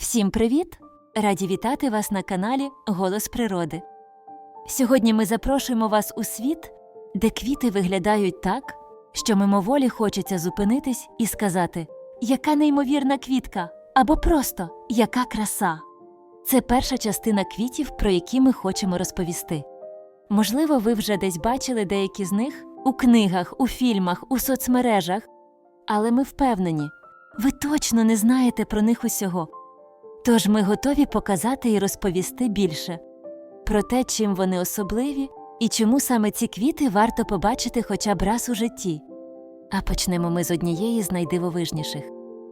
Всім привіт! Раді вітати вас на каналі «Голос природи». Сьогодні ми запрошуємо вас у світ, де квіти виглядають так, що мимоволі хочеться зупинитись і сказати «Яка неймовірна квітка!» або просто «Яка краса!». Це перша частина квітів, про які ми хочемо розповісти. Можливо, ви вже десь бачили деякі з них у книгах, у фільмах, у соцмережах, але ми впевнені, ви точно не знаєте про них усього. Тож ми готові показати і розповісти більше про те, чим вони особливі і чому саме ці квіти варто побачити хоча б раз у житті. А почнемо ми з однієї з найдивовижніших.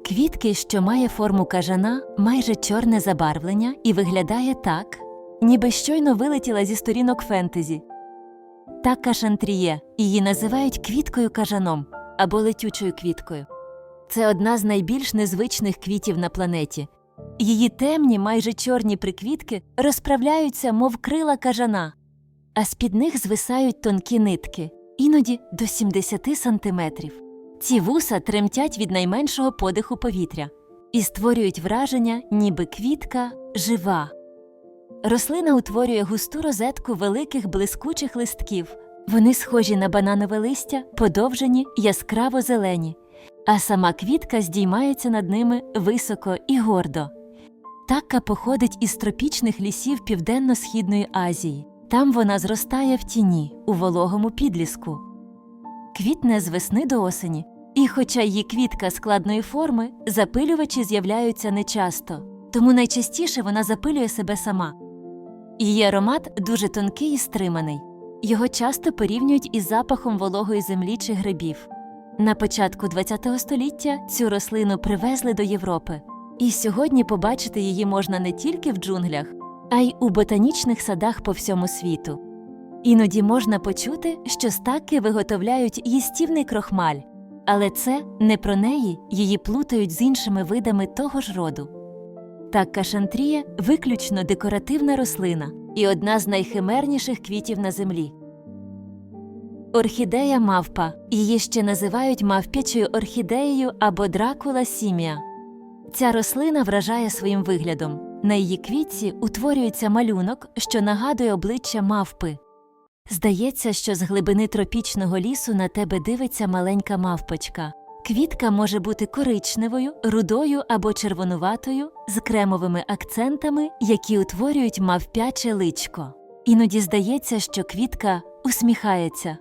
Квітки, що має форму кажана, майже чорне забарвлення і виглядає так, ніби щойно вилетіла зі сторінок фентезі. Такка шантріє, її називають квіткою-кажаном або летючою квіткою. Це одна з найбільш незвичних квітів на планеті. Її темні, майже чорні приквітки розправляються, мов крила кажана, а з-під них звисають тонкі нитки, іноді до 70 сантиметрів. Ці вуса тремтять від найменшого подиху повітря і створюють враження, ніби квітка жива. Рослина утворює густу розетку великих блискучих листків. Вони схожі на бананове листя, подовжені, яскраво зелені, а сама квітка здіймається над ними високо і гордо. Такка походить із тропічних лісів Південно-Східної Азії. Там вона зростає в тіні, у вологому підліску. Квітне з весни до осені. І хоча її квітка складної форми, запилювачі з'являються нечасто, тому найчастіше вона запилює себе сама. Її аромат дуже тонкий і стриманий. Його часто порівнюють із запахом вологої землі чи грибів. На початку ХХ століття цю рослину привезли до Європи. І сьогодні побачити її можна не тільки в джунглях, а й у ботанічних садах по всьому світу. Іноді можна почути, що з такки виготовляють їстівний крохмаль. Але це не про неї, її плутають з іншими видами того ж роду. Такка шантріє – виключно декоративна рослина і одна з найхимерніших квітів на землі. Орхідея мавпа. Її ще називають мавпячою орхідеєю або дракула сімія. Ця рослина вражає своїм виглядом. На її квітці утворюється малюнок, що нагадує обличчя мавпи. Здається, що з глибини тропічного лісу на тебе дивиться маленька мавпочка. Квітка може бути коричневою, рудою або червонуватою, з кремовими акцентами, які утворюють мавпяче личко. Іноді здається, що квітка усміхається.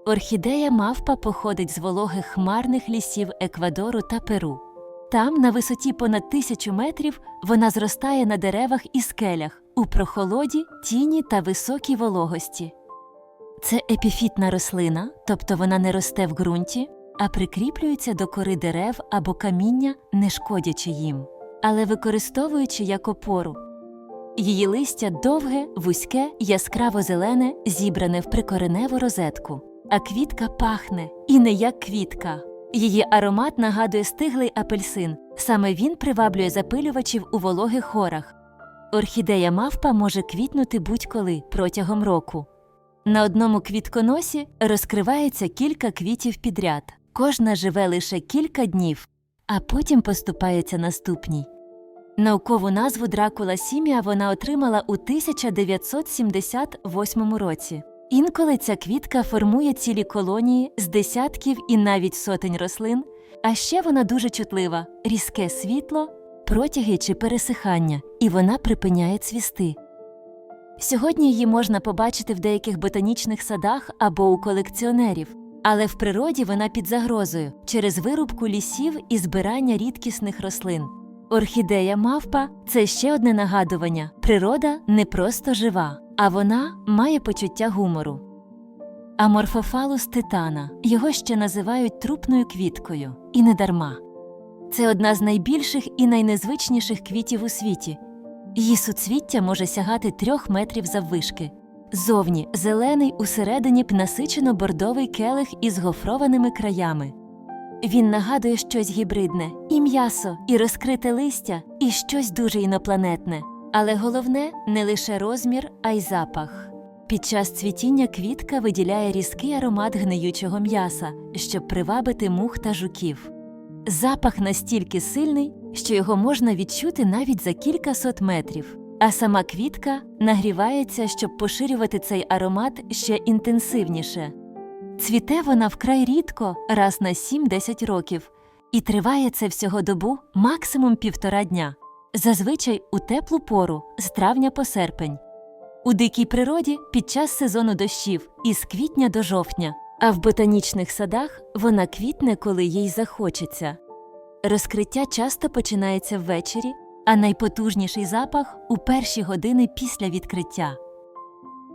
Орхідея мавпа походить з вологих хмарних лісів Еквадору та Перу. Там, на висоті понад 1000 метрів, вона зростає на деревах і скелях, у прохолоді, тіні та високій вологості. Це епіфітна рослина, тобто вона не росте в ґрунті, а прикріплюється до кори дерев або каміння, не шкодячи їм, але використовуючи як опору. Її листя довге, вузьке, яскраво-зелене, зібране в прикореневу розетку. А квітка пахне, і не як квітка. Її аромат нагадує стиглий апельсин. Саме він приваблює запилювачів у вологих хорах. Орхідея мавпа може квітнути будь-коли протягом року. На одному квітконосі розкривається кілька квітів підряд. Кожна живе лише кілька днів, а потім поступається наступній. Наукову назву дракула сімія вона отримала у 1978 році. Інколи ця квітка формує цілі колонії з десятків і навіть сотень рослин, а ще вона дуже чутлива – різке світло, протяги чи пересихання, і вона припиняє цвісти. Сьогодні її можна побачити в деяких ботанічних садах або у колекціонерів, але в природі вона під загрозою через вирубку лісів і збирання рідкісних рослин. Орхідея мавпа – це ще одне нагадування – природа не просто жива, а вона має почуття гумору. Аморфофалус титана. Його ще називають трупною квіткою. І не дарма. Це одна з найбільших і найнезвичніших квітів у світі. Її суцвіття може сягати 3 метрів заввишки. Ззовні – зелений, усередині – насичено-бордовий келих із гофрованими краями. Він нагадує щось гібридне – і м'ясо, і розкрите листя, і щось дуже інопланетне. Але головне – не лише розмір, а й запах. Під час цвітіння квітка виділяє різкий аромат гниючого м'яса, щоб привабити мух та жуків. Запах настільки сильний, що його можна відчути навіть за кількасот метрів. А сама квітка нагрівається, щоб поширювати цей аромат ще інтенсивніше. Цвіте вона вкрай рідко, раз на 7-10 років, і триває це всього добу, максимум 1,5 дня. Зазвичай у теплу пору, з травня по серпень. У дикій природі під час сезону дощів із квітня до жовтня, а в ботанічних садах вона квітне, коли їй захочеться. Розкриття часто починається ввечері, а найпотужніший запах – у перші години після відкриття.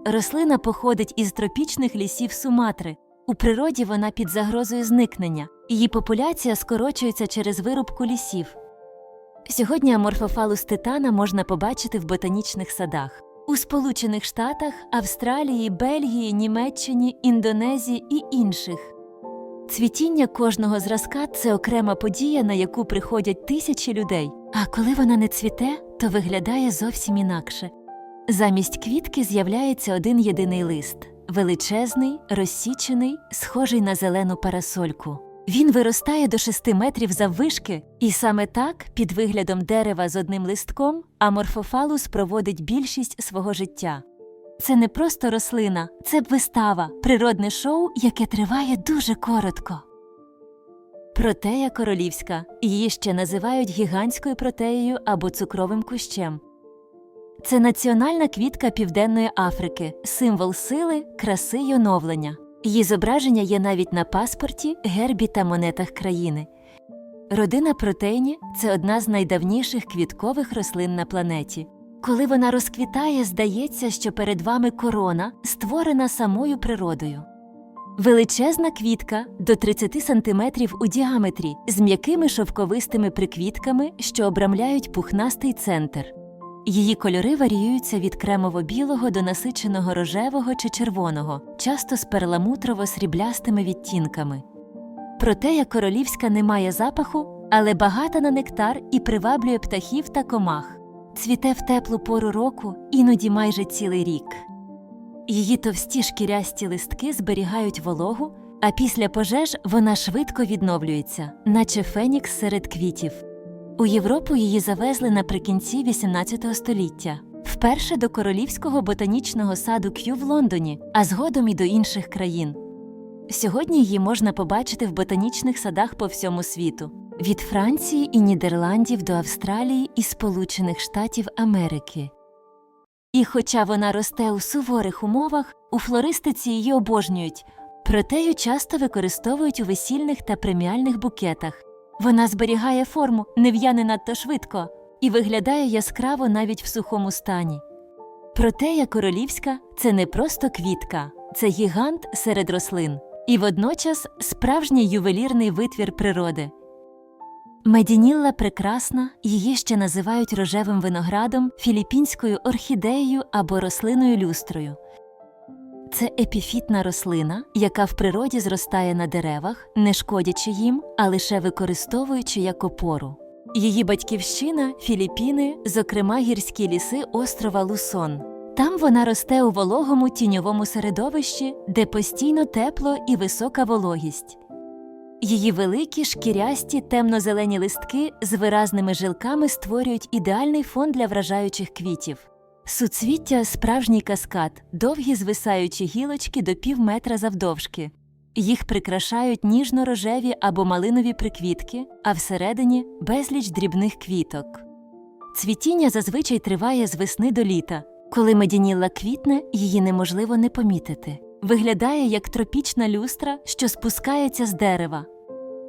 Рослина походить із тропічних лісів Суматри. У природі вона під загрозою зникнення, її популяція скорочується через вирубку лісів. Сьогодні аморфофалус титана можна побачити в ботанічних садах. У Сполучених Штатах, Австралії, Бельгії, Німеччині, Індонезії і інших. Цвітіння кожного зразка – це окрема подія, на яку приходять тисячі людей. А коли вона не цвіте, то виглядає зовсім інакше. Замість квітки з'являється один єдиний лист – величезний, розсічений, схожий на зелену парасольку. Він виростає до 6 метрів заввишки, і саме так, під виглядом дерева з одним листком, аморфофалус проводить більшість свого життя. Це не просто рослина, це вистава, природне шоу, яке триває дуже коротко. Протея королівська. Її ще називають гігантською протеєю або цукровим кущем. Це національна квітка Південної Африки, символ сили, краси й оновлення. Її зображення є навіть на паспорті, гербі та монетах країни. Родина протейні – це одна з найдавніших квіткових рослин на планеті. Коли вона розквітає, здається, що перед вами корона, створена самою природою. Величезна квітка до 30 см у діаметрі, з м'якими шовковистими приквітками, що обрамляють пухнастий центр. Її кольори варіюються від кремово-білого до насиченого рожевого чи червоного, часто з перламутрово-сріблястими відтінками. Протея королівська не має запаху, але багата на нектар і приваблює птахів та комах. Цвіте в теплу пору року, іноді майже цілий рік. Її товсті шкірясті листки зберігають вологу, а після пожеж вона швидко відновлюється, наче фенікс серед квітів. У Європу її завезли наприкінці XVIII століття, вперше до Королівського ботанічного саду К'ю в Лондоні, а згодом і до інших країн. Сьогодні її можна побачити в ботанічних садах по всьому світу. Від Франції і Нідерландів до Австралії і Сполучених Штатів Америки. І хоча вона росте у суворих умовах, у флористиці її обожнюють. Протею часто використовують у весільних та преміальних букетах. Вона зберігає форму, не в'яне надто швидко, і виглядає яскраво навіть в сухому стані. Протея королівська – це не просто квітка, це гігант серед рослин. І водночас справжній ювелірний витвір природи. Медінілла прекрасна, її ще називають рожевим виноградом, філіппінською орхідеєю або рослиною-люстрою. Це епіфітна рослина, яка в природі зростає на деревах, не шкодячи їм, а лише використовуючи як опору. Її батьківщина – Філіппіни, зокрема гірські ліси острова Лусон. Там вона росте у вологому тіньовому середовищі, де постійно тепло і висока вологість. Її великі, шкірясті, темно-зелені листки з виразними жилками створюють ідеальний фон для вражаючих квітів. Суцвіття – справжній каскад, довгі звисаючі гілочки до півметра завдовжки. Їх прикрашають ніжно-рожеві або малинові приквітки, а всередині – безліч дрібних квіток. Цвітіння зазвичай триває з весни до літа. Коли медінілла квітне, її неможливо не помітити. Виглядає як тропічна люстра, що спускається з дерева.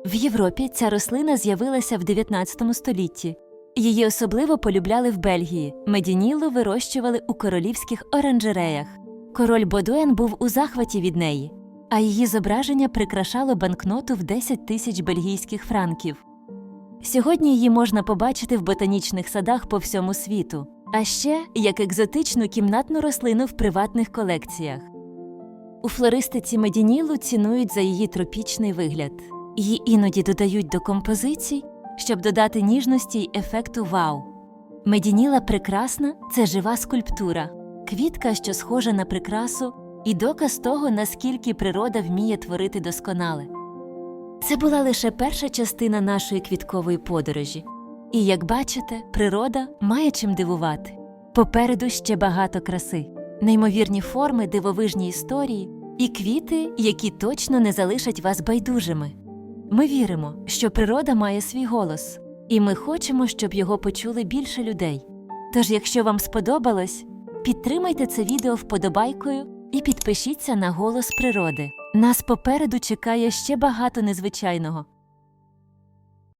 В Європі ця рослина з'явилася в 19 столітті. Її особливо полюбляли в Бельгії. Медініллу вирощували у королівських оранжереях. Король Бодуен був у захваті від неї, а її зображення прикрашало банкноту в 10 тисяч бельгійських франків. Сьогодні її можна побачити в ботанічних садах по всьому світу, а ще як екзотичну кімнатну рослину в приватних колекціях. У флористиці медініллу цінують за її тропічний вигляд. Її іноді додають до композицій, щоб додати ніжності й ефекту вау. Медінілла прекрасна – це жива скульптура, квітка, що схожа на прикрасу, і доказ того, наскільки природа вміє творити досконале. Це була лише перша частина нашої квіткової подорожі. І, як бачите, природа має чим дивувати. Попереду ще багато краси, неймовірні форми, дивовижні історії і квіти, які точно не залишать вас байдужими. Ми віримо, що природа має свій голос, і ми хочемо, щоб його почули більше людей. Тож, якщо вам сподобалось, підтримайте це відео вподобайкою і підпишіться на «Голос природи». Нас попереду чекає ще багато незвичайного.